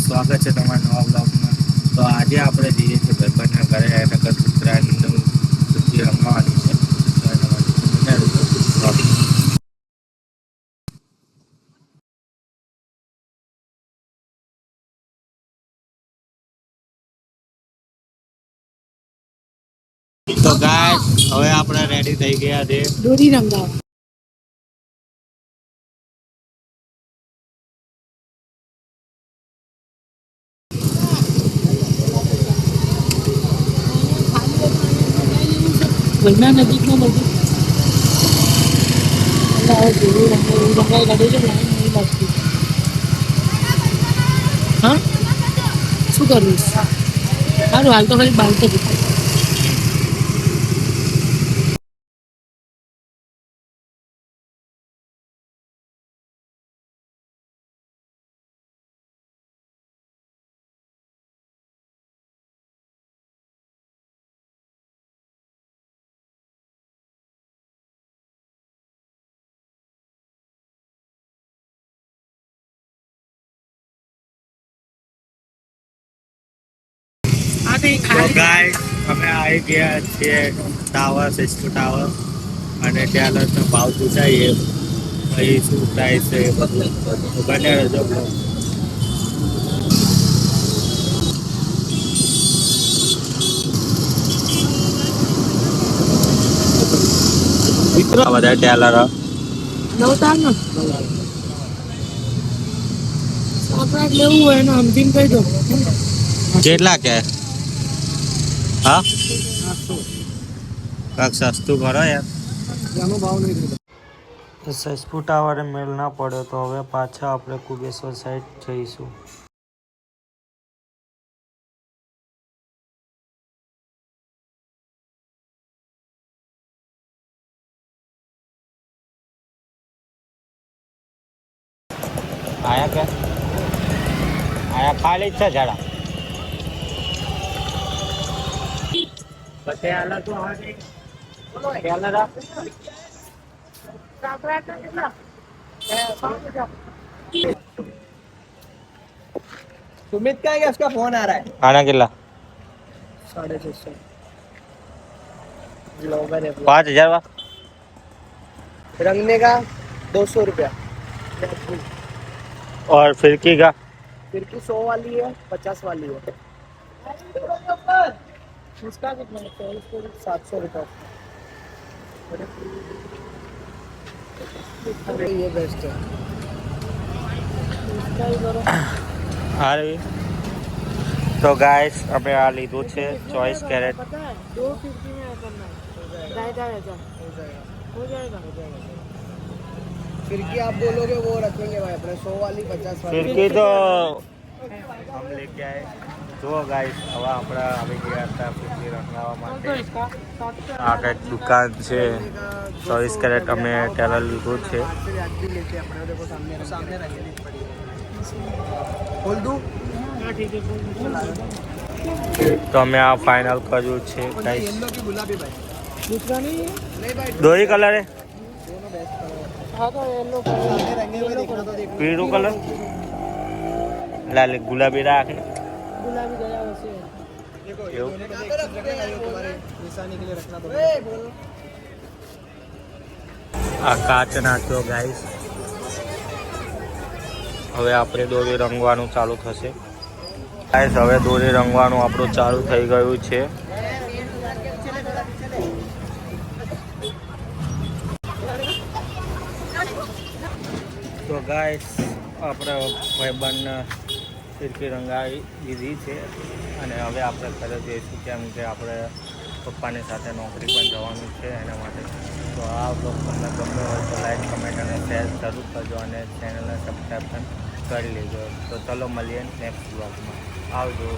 સ્વાગત છે તમારા નવા બ્લોગમાં. તો આજે આપણે જઈએ છીએ ભાઈબંધના ઘરે નગર ઉત્તરાયણનું સુખી રમવાની છે. તો એના માટે તમને બ્લોગ. તો ગાઈસ હવે આપણે રેડી થઈ ગયા છે દોરી રંગાવા. ઘરના નજીકમાં બધું રંગાઈ કાઢે છે. નહીં લાગતી. હા શું કરવું સારું હાલ તો ખાલી બાઈક જ તો ગાઈસ અમે આવી ગયા છીએ ટાવર સિસ્ટુ ટાવર અને ત્યાંનો ભાવ પૂછાઈએ પછી શું થાય છે બધું બને રહેજો. મિત્રો બધા ટેલર નવતાર આપણે લેવું હોય એને સમજીને કહી દો કેટલા કે હા કાંક સસ્તું કરો યાર. સસ્તું ટાવરે મેળ ના પડે તો હવે પાછા આપણે કુબેશ્વર સાઈડ જઈશું. આયા કે આયા ખાલી જ છે ઝાડા પછી આલા તો આવે બોલો કેલરા सुमित का है क्या? उसका फोन आ रहा है. आना किला 650 5,000 रंगने का 200 रुपया और फिरकी का 100 वाली है 50 वाली है. इसका कितना है? 700 रुपया. ये बेस्ट है. તો ગાઈસ આપણે આ લીધું છે 24 કેરેટ. फिरकी आप बोलोगे वो रखेंगे भाई अपने 100 वाली 50 वाली. फिरकी तो हम लेके आए. જો ગાઈસ હવે આપણે આવી ગયા હતા ફિરકી રંગાવવા માટે. આ કંઈક દુકાન છે 24 કેરેટ અમે ટેલર લીધું છે. બોલ દઉં તો અમે આ ફાઇનલ કર્યું છે ગાઈસ. દોરી કલર હે પીળું કલર લાલ ગુલાબી રાખે આ કાચ નાખ્યો ગાઈસ. હવે આપણે દોરી રંગવાનું ચાલુ થશે ગાઈસ. હવે દોરી રંગવાનું આપણું ચાલુ થઈ ગયું છે. તો ગાઈસ આપણે ભાઈબંધને ફિરકી રંગાવી દીધી છે અને હવે આપણે ઘરે જઈશું કેમ કે આપણે પપ્પાની સાથે નોકરી પણ જવાનું છે એના માટે. તો આ બ્લોગ તમને ગમ્યો હોય તો લાઈક કમેન્ટ અને શેર જરૂર કરજો અને ચેનલને સબસ્ક્રાઈબ પણ કરી લેજો. તો ચલો મળીએ નેક્સ્ટ બ્લોગમાં. આવજો.